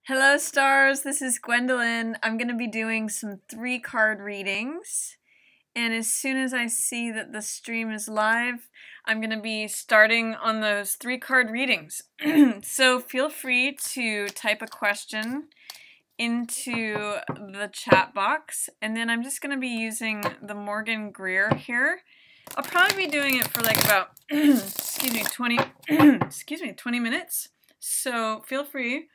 Hello stars, this is Gwendolyn. I'm going to be doing some 3-card readings, and as soon as I see that the stream is live, I'm going to be starting on those 3-card readings. So feel free to type a question into the chat box, and then I'm just going to be using the Morgan Greer here. I'll probably be doing it for like about 20 minutes. So feel free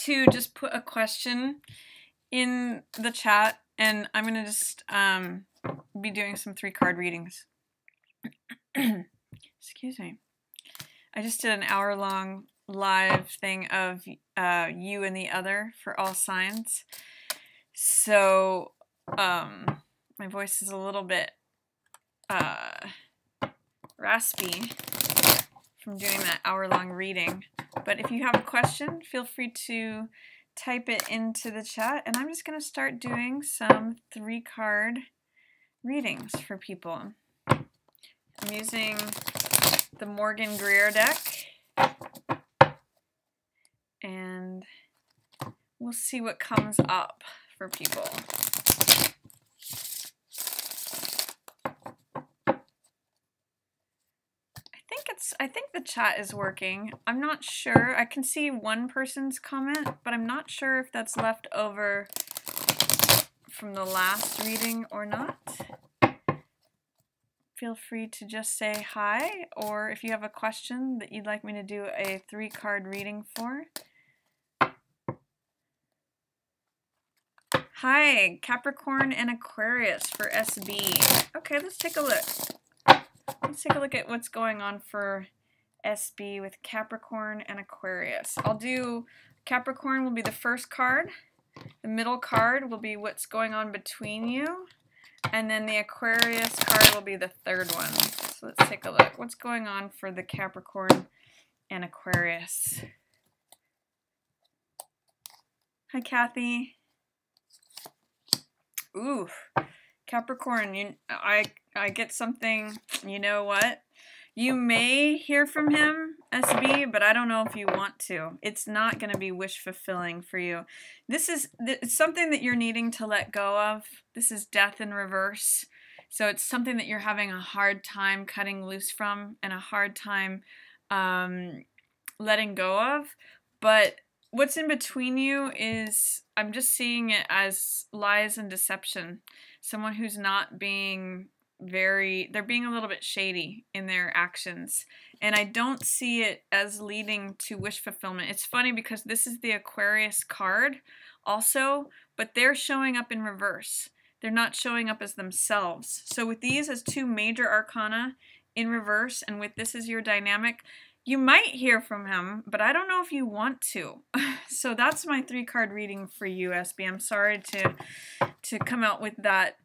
to just put a question in the chat, and I'm gonna just be doing some 3-card readings. Excuse me. I just did an hour-long live thing of you and the other for all signs, so my voice is a little bit raspy from doing that hour-long reading. But if you have a question, feel free to type it into the chat, and I'm just going to start doing some 3-card readings for people. I'm using the Morgan Greer deck, and we'll see what comes up for people. I think the chat is working. I'm not sure. I can see one person's comment, but I'm not sure if that's left over from the last reading or not. Feel free to just say hi, or if you have a question that you'd like me to do a 3-card reading for. Hi, Capricorn and Aquarius for SB. Okay, let's take a look. Let's take a look at what's going on for SB with Capricorn and Aquarius. I'll do Capricorn will be the first card. The middle card will be what's going on between you. And then the Aquarius card will be the third one. So let's take a look. What's going on for the Capricorn and Aquarius? Hi, Kathy. Ooh. Capricorn, I get something, you know what? You may hear from him, SB, but I don't know if you want to. It's not going to be wish-fulfilling for you. It's something that you're needing to let go of. This is death in reverse. So it's something that you're having a hard time cutting loose from and a hard time letting go of. But what's in between you is, I'm just seeing it as lies and deception. Someone who's not being they're being a little bit shady in their actions. And I don't see it as leading to wish fulfillment. It's funny because this is the Aquarius card also, but they're showing up in reverse. They're not showing up as themselves. So with these as 2 major arcana in reverse, and with this as your dynamic, you might hear from him, but I don't know if you want to. So that's my 3-card reading for you, SB. I'm sorry to come out with that.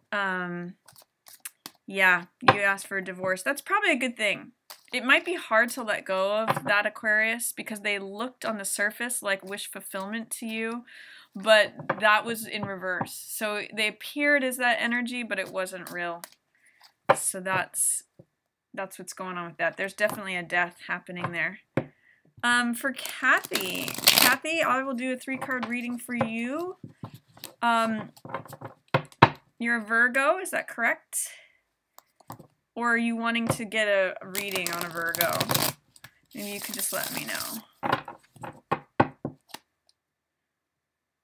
Yeah, you asked for a divorce. That's probably a good thing. It might be hard to let go of that Aquarius because they looked on the surface like wish fulfillment to you, but that was in reverse. So they appeared as that energy, but it wasn't real. So that's what's going on with that. There's definitely a death happening there. For Kathy, I will do a 3-card reading for you. You're a Virgo, is that correct? Or are you wanting to get a reading on a Virgo? Maybe you could just let me know.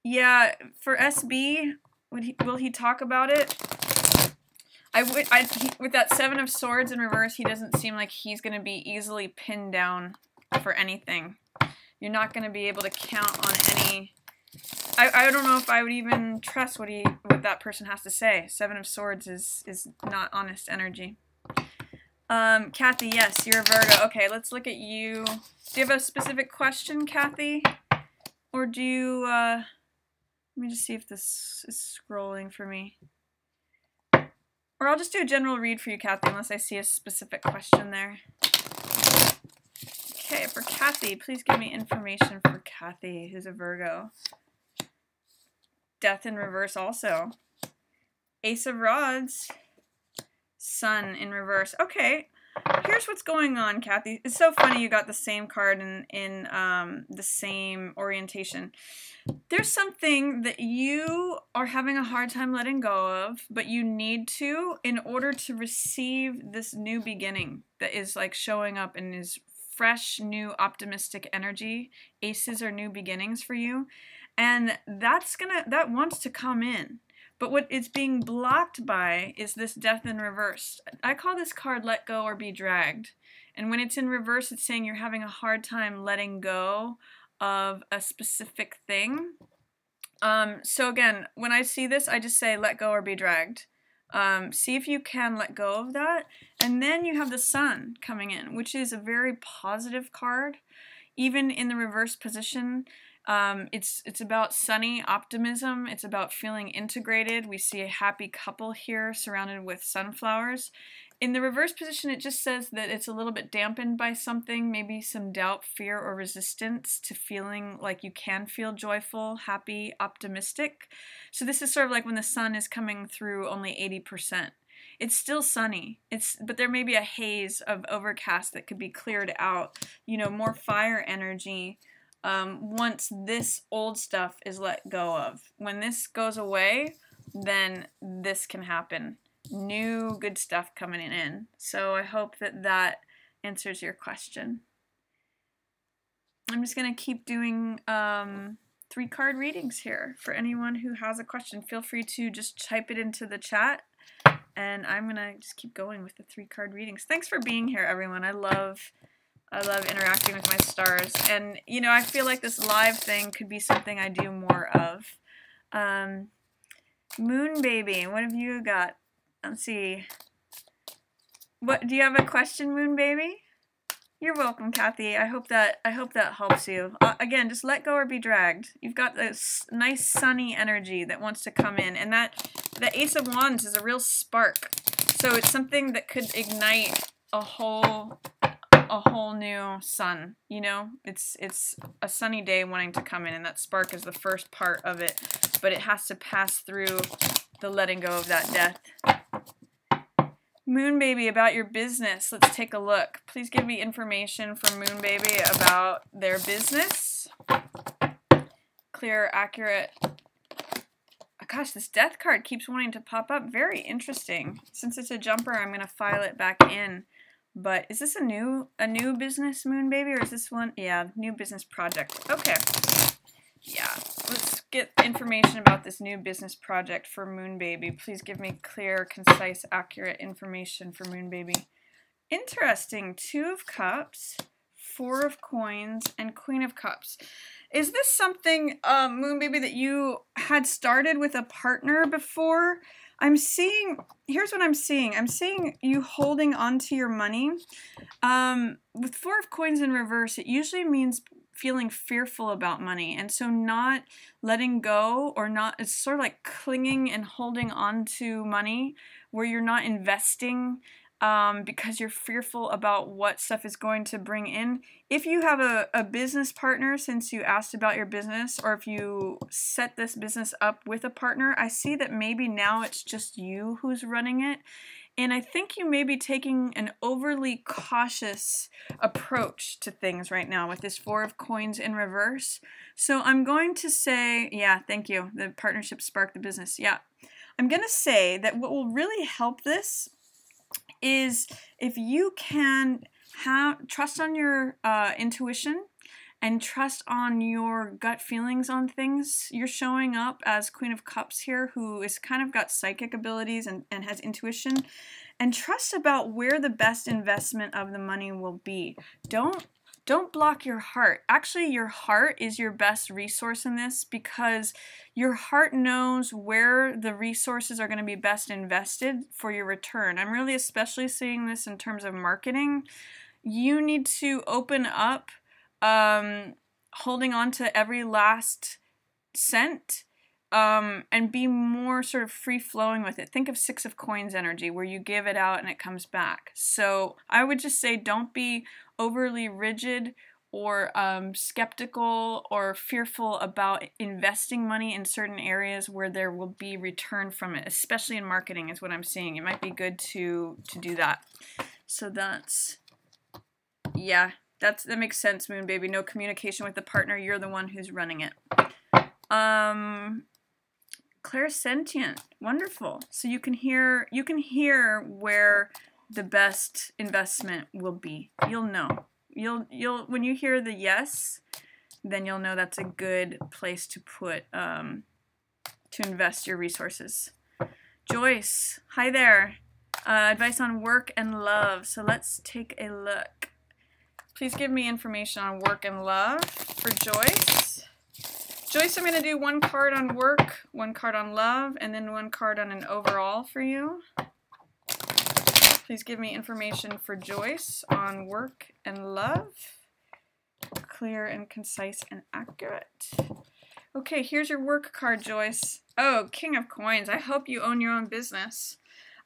Yeah, for SB, will he talk about it? With that 7 of Swords in reverse, he doesn't seem like he's going to be easily pinned down for anything. You're not going to be able to count on any... I don't know if I would even trust what that person has to say. 7 of Swords is not honest energy. Kathy, yes, you're a Virgo. Okay, let's look at you. Do you have a specific question, Kathy? Or do you, let me just see if this is scrolling for me. Or I'll just do a general read for you, Kathy, unless I see a specific question there. Okay, for Kathy, please give me information for Kathy, who's a Virgo. Death in reverse also. Ace of Rods. Sun in reverse. Okay. Here's what's going on, Kathy. It's so funny you got the same card in the same orientation. There's something that you are having a hard time letting go of, but you need to in order to receive this new beginning that is like showing up and is fresh, new, optimistic energy. Aces are new beginnings for you. And that wants to come in. But what it's being blocked by is this death in reverse. I call this card let go or be dragged. And when it's in reverse, it's saying you're having a hard time letting go of a specific thing. So again, when I see this, I just say let go or be dragged. See if you can let go of that. And then you have the Sun coming in, which is a very positive card. Even in the reverse position, it's about sunny optimism. It's about feeling integrated. We see a happy couple here surrounded with sunflowers. In the reverse position, it just says that it's a little bit dampened by something, maybe some doubt, fear, or resistance to feeling like you can feel joyful, happy, optimistic. So this is sort of like when the sun is coming through only 80%. It's still sunny, but there may be a haze of overcast that could be cleared out, you know, more fire energy once this old stuff is let go of. When this goes away, then this can happen. New good stuff coming in. So I hope that that answers your question. I'm just going to keep doing 3-card readings here. For anyone who has a question, feel free to just type it into the chat. And I'm going to just keep going with the 3-card readings. Thanks for being here, everyone. I love interacting with my stars. And, you know, I feel like this live thing could be something I do more of. Moon Baby, what have you got? Let's see. What do you have a question, Moon Baby? You're welcome, Kathy. I hope that helps you. Again, just let go or be dragged. You've got this nice sunny energy that wants to come in, and the Ace of Wands is a real spark. So it's something that could ignite a whole new sun. You know, it's a sunny day wanting to come in, and that spark is the first part of it, but it has to pass through the letting go of that death. Moon Baby, about your business. Let's take a look. Please give me information from Moon Baby about their business. Clear, accurate. Gosh, this death card keeps wanting to pop up. Very interesting. Since it's a jumper, I'm going to file it back in. But is this a new business, Moon Baby, or is this one? Yeah, new business project. Okay. Yeah, let's get information about this new business project for Moon Baby. Please give me clear, concise, accurate information for Moon Baby. Interesting. 2 of Cups, 4 of Coins, and Queen of Cups. Is this something, Moon Baby, that you had started with a partner before? Here's what I'm seeing. I'm seeing you holding on to your money. With 4 of Coins in reverse, it usually means feeling fearful about money, and so not letting go, or not, it's sort of like clinging and holding on to money where you're not investing because you're fearful about what stuff is going to bring in. If you have a business partner, since you asked about your business, or if you set this business up with a partner, I see that maybe now it's just you who's running it. And I think you may be taking an overly cautious approach to things right now with this 4 of Coins in reverse. So I'm going to say, yeah, thank you. The partnership sparked the business. Yeah. I'm going to say that what will really help this is if you can trust on your intuition and trust on your gut feelings on things. You're showing up as Queen of Cups here, who is kind of got psychic abilities and has intuition. And trust about where the best investment of the money will be. Don't block your heart. Actually, your heart is your best resource in this, because your heart knows where the resources are going to be best invested for your return. I'm really especially seeing this in terms of marketing. You need to open up holding on to every last cent and be more sort of free-flowing with it. Think of 6 of Coins energy, where you give it out and it comes back. So I would just say don't be overly rigid or skeptical or fearful about investing money in certain areas where there will be return from it, especially in marketing is what I'm seeing. It might be good to do that. So that's, yeah, that makes sense, Moon Baby. No communication with the partner. You're the one who's running it. Clairsentient. Wonderful. So you can hear where the best investment will be. You'll know. You'll when you hear the yes, then you'll know that's a good place to put to invest your resources. Joyce, hi there. Advice on work and love. So let's take a look. Please give me information on work and love for Joyce. Joyce, I'm going to do one card on work, one card on love, and then one card on an overall for you. Please give me information for Joyce on work and love. Clear and concise and accurate. Okay, here's your work card, Joyce. Oh, King of Coins. I hope you own your own business.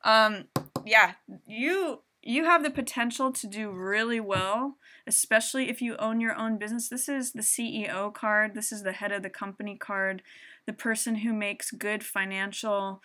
Yeah, you have the potential to do really well, especially if you own your own business. This is the CEO card. This is the head of the company card, the person who makes good financial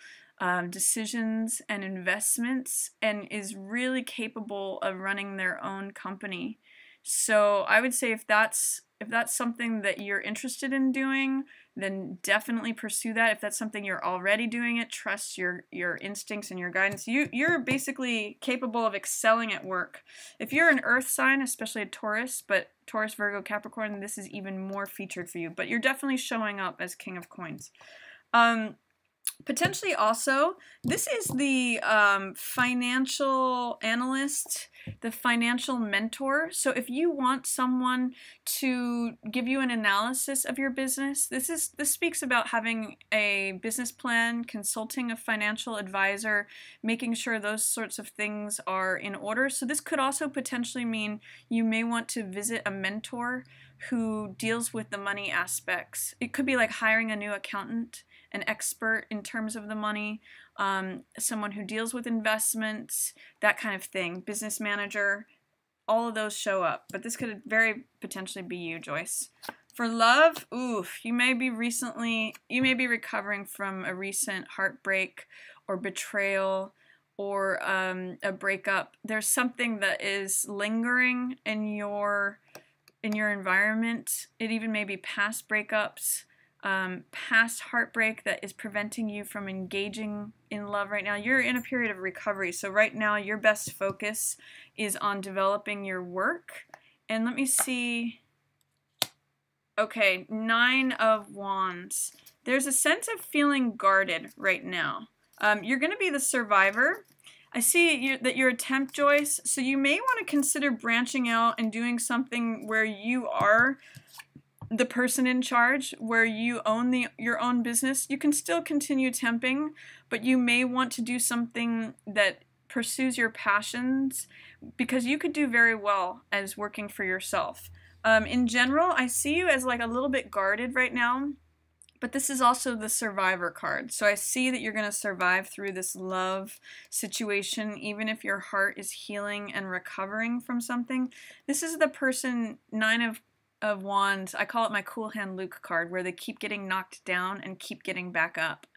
decisions and investments and is really capable of running their own company. So I would say if that's something that you're interested in doing, then definitely pursue that. If that's something you're already doing it, trust your instincts and your guidance. You're basically capable of excelling at work. If you're an earth sign, especially a Taurus, but Taurus, Virgo, Capricorn, this is even more featured for you. But you're definitely showing up as King of Coins. Potentially also, this is the financial analyst, the financial mentor. So if you want someone to give you an analysis of your business, this speaks about having a business plan, consulting a financial advisor, making sure those sorts of things are in order. So this could also potentially mean you may want to visit a mentor who deals with the money aspects. It could be like hiring a new accountant, an expert in terms of the money, someone who deals with investments, that kind of thing, business manager, all of those show up. But this could very potentially be you, Joyce. For love, oof, you may be recovering from a recent heartbreak or betrayal or a breakup. There's something that is lingering in your environment. It even may be past breakups, past heartbreak that is preventing you from engaging in love right now. You're in a period of recovery, so right now your best focus is on developing your work. And let me see. Okay, 9 of Wands. There's a sense of feeling guarded right now. You're going to be the survivor. I see that you're a temp, Joyce, so you may want to consider branching out and doing something where you are the person in charge, where you own your own business. You can still continue temping, but you may want to do something that pursues your passions, because you could do very well as working for yourself. In general, I see you as like a little bit guarded right now, but this is also the survivor card. So I see that you're going to survive through this love situation, even if your heart is healing and recovering from something. This is the person, 9 of Wands. I call it my Cool Hand Luke card, where they keep getting knocked down and keep getting back up.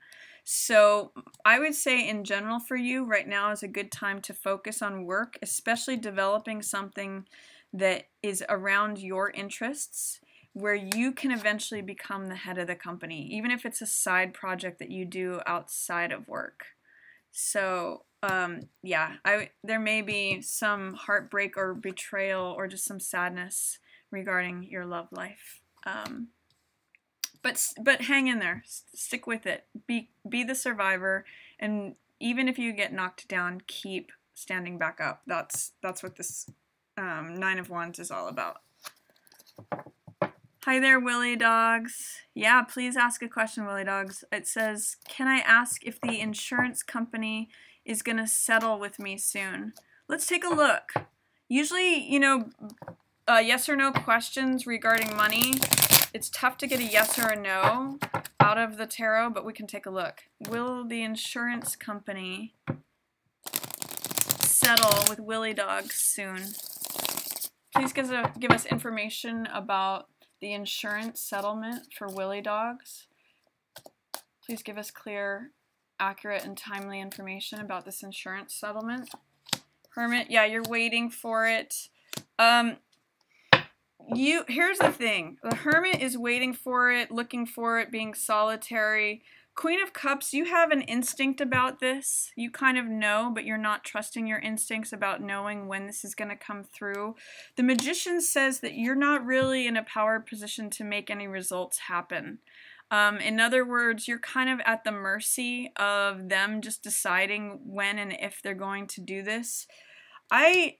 So I would say in general for you, right now is a good time to focus on work, especially developing something that is around your interests, where you can eventually become the head of the company, even if it's a side project that you do outside of work. So yeah, there may be some heartbreak or betrayal or just some sadness regarding your love life. But hang in there, stick with it, be the survivor, and even if you get knocked down, keep standing back up. That's what this 9 of Wands is all about. Hi there, Willy Dogs. Yeah, please ask a question, Willy Dogs. It says, can I ask if the insurance company is going to settle with me soon? Let's take a look. Usually, you know, yes or no questions regarding money, it's tough to get a yes or a no out of the tarot, but we can take a look. Will the insurance company settle with Willy Dogs soon? Please give us information about the insurance settlement for Willy Dogs. Please give us clear, accurate, and timely information about this insurance settlement. Hermit, yeah, you're waiting for it. Here's the thing. The Hermit is waiting for it, looking for it, being solitary. Queen of Cups, you have an instinct about this. You kind of know, but you're not trusting your instincts about knowing when this is going to come through. The Magician says that you're not really in a power position to make any results happen. In other words, you're kind of at the mercy of them just deciding when and if they're going to do this. I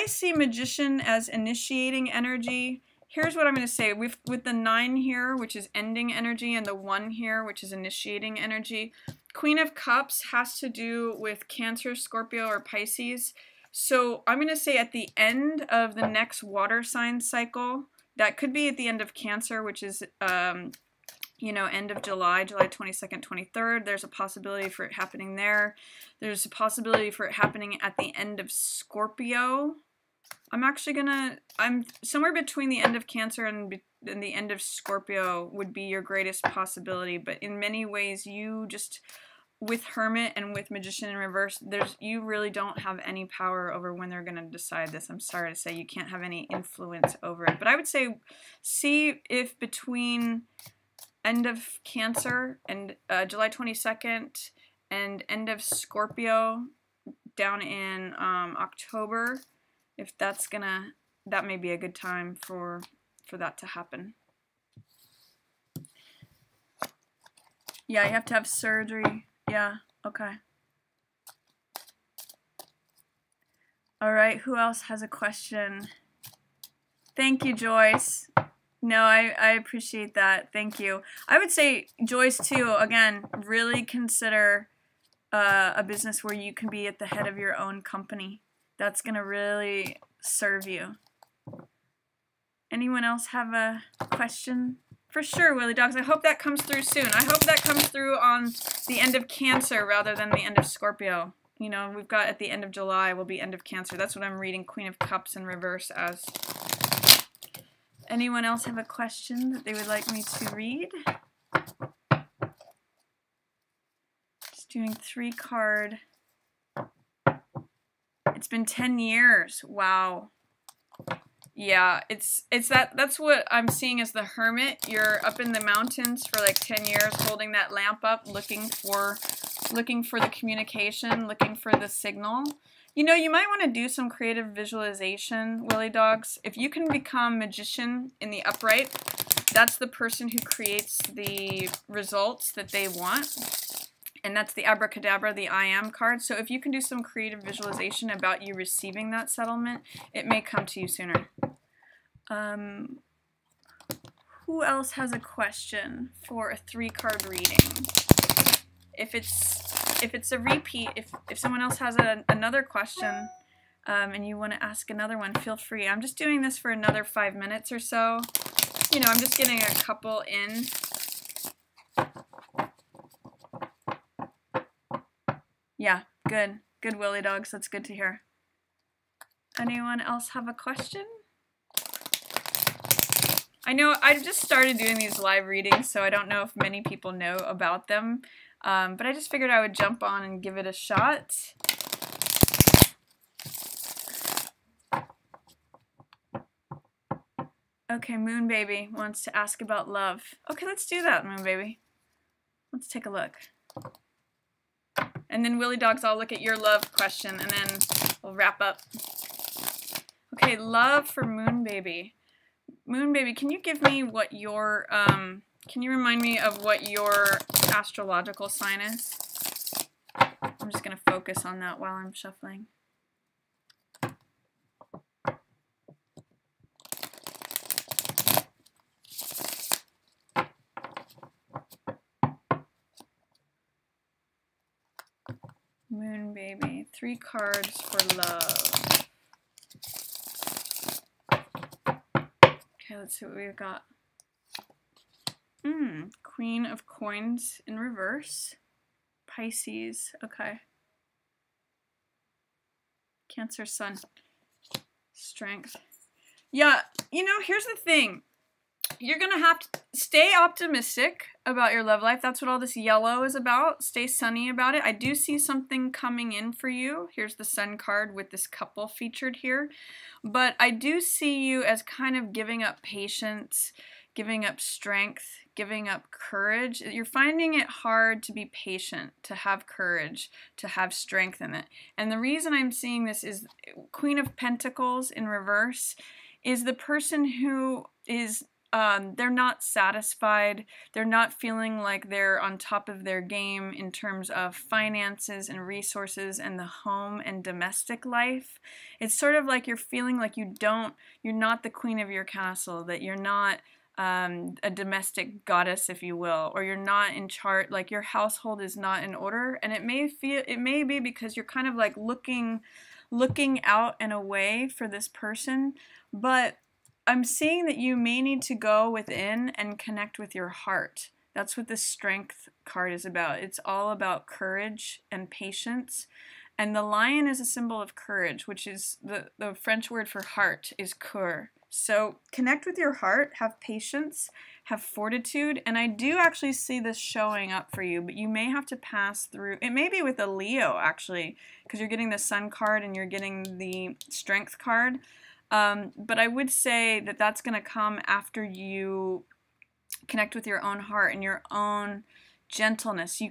see Magician as initiating energy. Here's what I'm going to say. With the 9 here, which is ending energy, and the 1 here, which is initiating energy, Queen of Cups has to do with Cancer, Scorpio, or Pisces. So I'm going to say at the end of the next water sign cycle, that could be at the end of Cancer, which is, you know, end of July, July 22nd, 23rd. There's a possibility for it happening there. There's a possibility for it happening at the end of Scorpio. I'm somewhere between the end of Cancer and the end of Scorpio would be your greatest possibility. But in many ways, you just, with Hermit and with Magician in reverse, you really don't have any power over when they're going to decide this. I'm sorry to say, you can't have any influence over it. But I would say, see if between end of Cancer and July 22nd and end of Scorpio down in October, if that may be a good time for that to happen. Yeah, you have to have surgery. Yeah, okay. All right, who else has a question? Thank you, Joyce. No, I appreciate that. Thank you. I would say, Joyce, too, again, really consider a business where you can be at the head of your own company. That's going to really serve you. Anyone else have a question? For sure, Willie Dogs. I hope that comes through soon. I hope that comes through on the end of Cancer rather than the end of Scorpio. You know, we've got at the end of July will be end of Cancer. That's what I'm reading Queen of Cups in reverse as. Anyone else have a question that they would like me to read? Just doing 3-card. It's been 10 years. Wow. Yeah, that's what I'm seeing as the Hermit. You're up in the mountains for like 10 years holding that lamp up, looking for the communication, looking for the signal. You know, you might want to do some creative visualization, Willie Dogs. If you can become Magician in the upright, that's the person who creates the results that they want. And that's the Abracadabra, the I Am card. So if you can do some creative visualization about you receiving that settlement, it may come to you sooner. Who else has a question for a 3-card reading? If it's a repeat, if someone else has another question and you want to ask another one, feel free. I'm just doing this for another 5 minutes or so. You know, I'm just getting a couple in. Yeah, good. Good, Willie Dogs. That's good to hear. Anyone else have a question? I know I just started doing these live readings, so I don't know if many people know about them. But I just figured I would jump on and give it a shot. Okay, Moon Baby wants to ask about love. Okay, let's do that, Moon Baby. Let's take a look. And then Willie Dogs, I'll look at your love question, and then we'll wrap up. Okay, love for Moon Baby. Moon Baby, can you give me what your, can you remind me of what your astrological sign is? I'm just going to focus on that while I'm shuffling. Moon Baby, 3 cards for love. Okay, let's see what we've got. Queen of Coins in reverse. Pisces, okay. Cancer Sun. Strength. Yeah, you know, here's the thing. you're going to have to stay optimistic about your love life. That's what all this yellow is about. Stay sunny about it. I do see something coming in for you. Here's the sun card with this couple featured here. But I do see you as kind of giving up patience, giving up strength, giving up courage. You're finding it hard to be patient, to have courage, to have strength in it. And the reason I'm seeing this is Queen of Pentacles in reverse is the person who is they're not satisfied. They're not feeling like they're on top of their game in terms of finances and resources and the home and domestic life. It's sort of like you're feeling like you're not the queen of your castle, that you're not a domestic goddess, if you will, or you're not in charge, like your household is not in order. And it may be because you're kind of like looking out and away for this person, but I'm seeing that you may need to go within and connect with your heart. That's what the Strength card is about. It's all about courage and patience. And the lion is a symbol of courage, which is the French word for heart is cœur. So connect with your heart, have patience, have fortitude. And I do actually see this showing up for you, but you may have to pass through. It may be with a Leo, actually, because you're getting the Sun card and you're getting the Strength card. But I would say that that's going to come after you connect with your own heart and your own gentleness.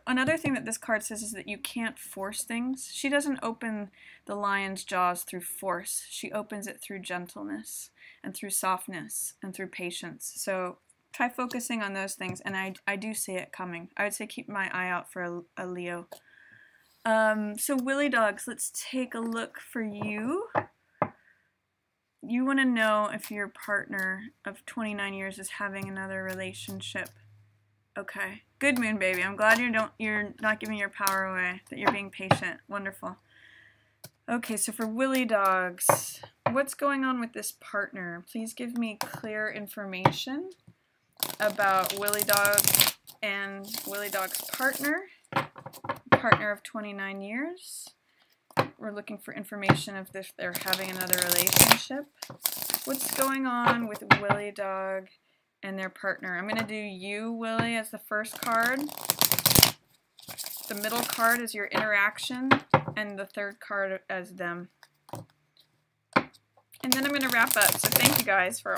Another thing that this card says is that you can't force things. She doesn't open the lion's jaws through force. She opens it through gentleness and through softness and through patience. So try focusing on those things, and I do see it coming. I would say keep my eye out for a Leo. So Willy Dogs, let's take a look for you. You want to know if your partner of 29 years is having another relationship. Okay. Good, Moon Baby. I'm glad you're not giving your power away, that you're being patient. Wonderful. Okay, so for Willy Dogs, what's going on with this partner? Please give me clear information about Willy Dog and Willy Dog's partner of 29 years. We're looking for information if they're having another relationship. What's going on with Willy Dog and their partner? I'm going to do you, Willy, as the first card. The middle card is your interaction, and the third card as them. And then I'm going to wrap up. So thank you guys for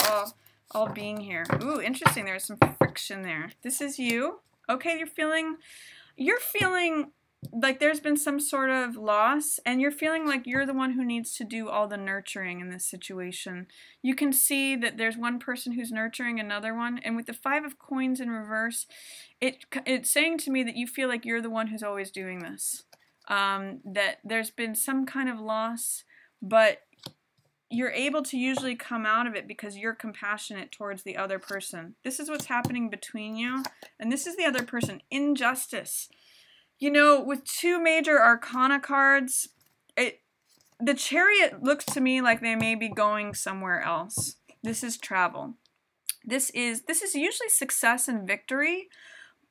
all being here. Ooh, interesting. There's some friction there. This is you. Okay, you're feeling like there's been some sort of loss, and you're feeling like you're the one who needs to do all the nurturing in this situation. You can see that there's one person who's nurturing another one, and with the 5 of Coins in reverse, it's saying to me that you feel like you're the one who's always doing this. That there's been some kind of loss, but you're able to usually come out of it because you're compassionate towards the other person. This is what's happening between you, and this is the other person. Injustice. You know, with 2 major arcana cards, the Chariot looks to me like they may be going somewhere else. This is travel. This is usually success and victory,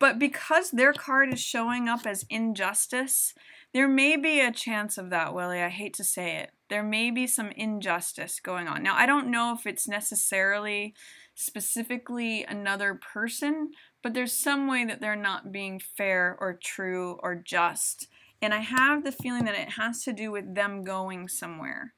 but because their card is showing up as injustice, there may be a chance of that, Willy. I hate to say it. There may be some injustice going on. Now, I don't know if it's necessarily specifically another person, but there's some way that they're not being fair or true or just. And I have the feeling that it has to do with them going somewhere.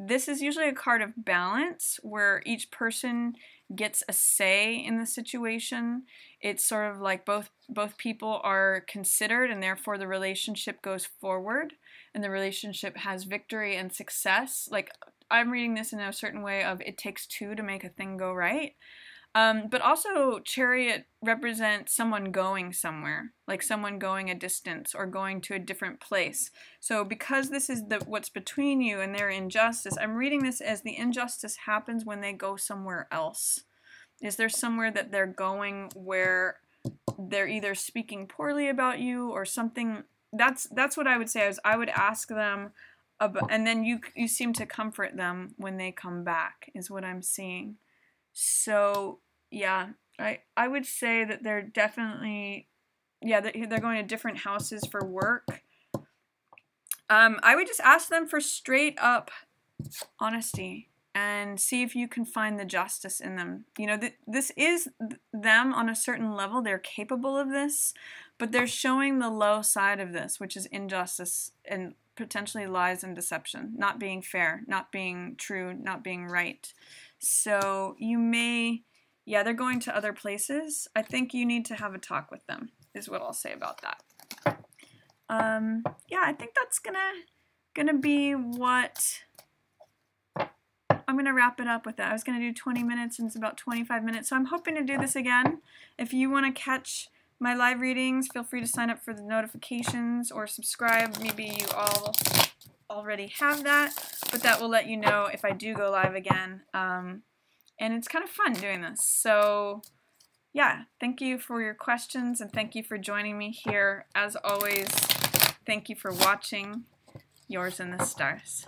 This is usually a card of balance where each person gets a say in the situation. It's sort of like both people are considered, and therefore the relationship goes forward and the relationship has victory and success. Like, I'm reading this in a certain way of it takes 2 to make a thing go right. But also Chariot represents someone going somewhere, like someone going a distance or going to a different place. So because this is what's between you and their injustice, I'm reading this as the injustice happens when they go somewhere else. Is there somewhere that they're going where they're either speaking poorly about you or something? That's what I would say. I would ask them about, and then you seem to comfort them when they come back, is what I'm seeing. So yeah, I would say that they're definitely, yeah, they're going to different houses for work. I would just ask them for straight up honesty. and see if you can find the justice in them. You know, this is them on a certain level. They're capable of this, but they're showing the low side of this, which is injustice and potentially lies and deception, not being fair, not being true, not being right. So you may, yeah, they're going to other places. I think you need to have a talk with them, is what I'll say about that. Yeah, I think that's gonna be what I'm gonna wrap it up with. That I was gonna do 20 minutes and it's about 25 minutes, so I'm hoping to do this again. If you want to catch my live readings, feel free to sign up for the notifications or subscribe. Maybe you all already have that, but that will let you know if I do go live again. And it's kind of fun doing this. So yeah, thank you for your questions and thank you for joining me here. As always, thank you for watching. Yours in the stars.